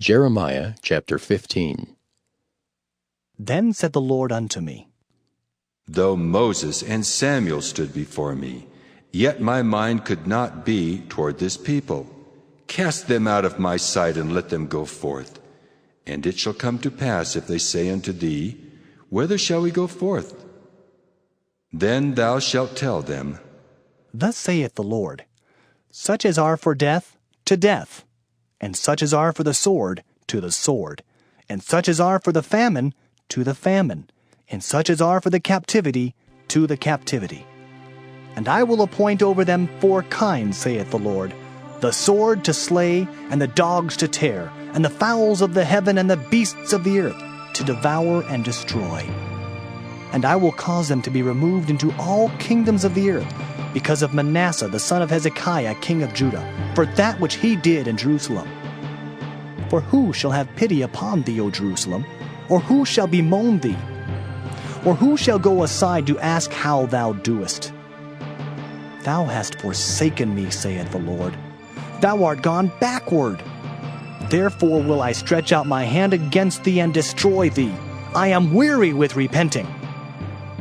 Jeremiah chapter 15. Then said the Lord unto me, Though Moses and Samuel stood before me, yet my mind could not be toward this people. Cast them out of my sight, and let them go forth. And it shall come to pass, if they say unto thee, Whither shall we go forth? Then thou shalt tell them, Thus saith the Lord, Such as are for death, to death, and such as are for the sword, to the sword, and such as are for the famine, to the famine, and such as are for the captivity, to the captivity. And I will appoint over them 4 kinds, saith the Lord, the sword to slay, and the dogs to tear, and the fowls of the heaven and the beasts of the earth to devour and destroy. And I will cause them to be removed into all kingdoms of the earth, because of Manasseh the son of Hezekiah king of Judah, for that which he did in Jerusalem. For who shall have pity upon thee, O Jerusalem? Or who shall bemoan thee? Or who shall go aside to ask how thou doest? Thou hast forsaken me, saith the Lord. Thou art gone backward. Therefore will I stretch out my hand against thee and destroy thee. I am weary with repenting.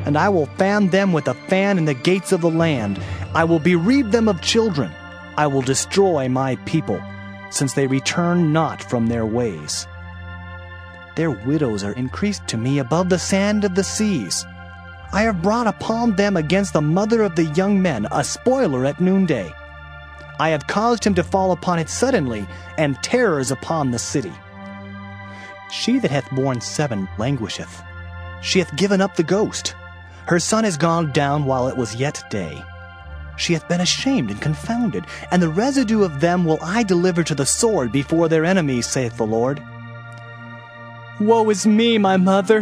And I will fan them with a fan in the gates of the land. I will bereave them of children. I will destroy my people, since they return not from their ways. Their widows are increased to me above the sand of the seas. I have brought upon them against the mother of the young men a spoiler at noonday. I have caused him to fall upon it suddenly, and terrors upon the city. She that hath borne 7 languisheth. She hath given up the ghost. Her son is gone down while it was yet day. She hath been ashamed and confounded, and the residue of them will I deliver to the sword before their enemies, saith the Lord. Woe is me, my mother,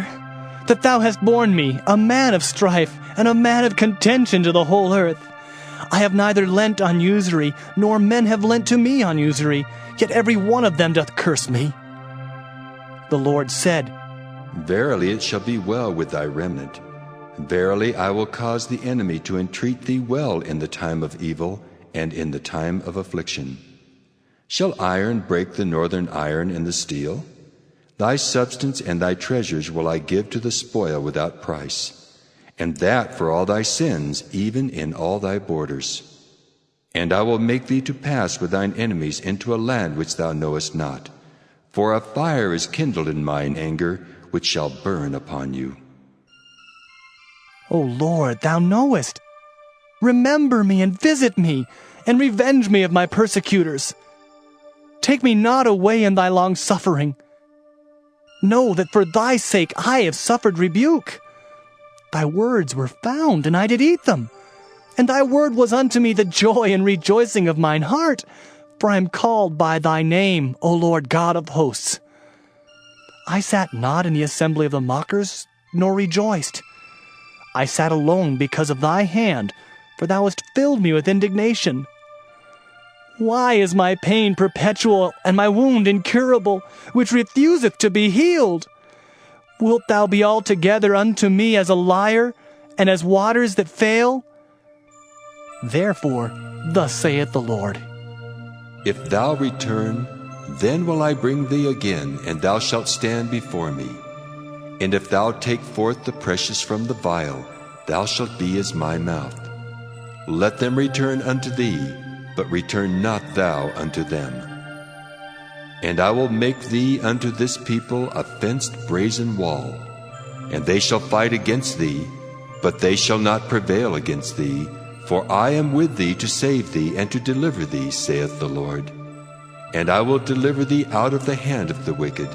that thou hast borne me, a man of strife, and a man of contention to the whole earth. I have neither lent on usury, nor men have lent to me on usury, yet every one of them doth curse me. The Lord said, Verily it shall be well with thy remnant. Verily I will cause the enemy to entreat thee well in the time of evil and in the time of affliction. Shall iron break the northern iron and the steel? Thy substance and thy treasures will I give to the spoil without price, and that for all thy sins, even in all thy borders. And I will make thee to pass with thine enemies into a land which thou knowest not, for a fire is kindled in mine anger, which shall burn upon you. O Lord, thou knowest. Remember me and visit me, and revenge me of my persecutors. Take me not away in thy long-suffering. Know that for thy sake I have suffered rebuke. Thy words were found, and I did eat them. And thy word was unto me the joy and rejoicing of mine heart, for I am called by thy name, O Lord God of hosts. I sat not in the assembly of the mockers, nor rejoiced. I sat alone because of thy hand, for thou hast filled me with indignation. Why is my pain perpetual, and my wound incurable, which refuseth to be healed? Wilt thou be altogether unto me as a liar, and as waters that fail? Therefore, thus saith the Lord, If thou return, then will I bring thee again, and thou shalt stand before me. And if thou take forth the precious from the vial, thou shalt be as my mouth. Let them return unto thee, but return not thou unto them. And I will make thee unto this people a fenced brazen wall, and they shall fight against thee, but they shall not prevail against thee, for I am with thee to save thee and to deliver thee, saith the Lord. And I will deliver thee out of the hand of the wicked,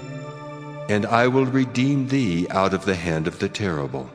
and I will redeem thee out of the hand of the terrible.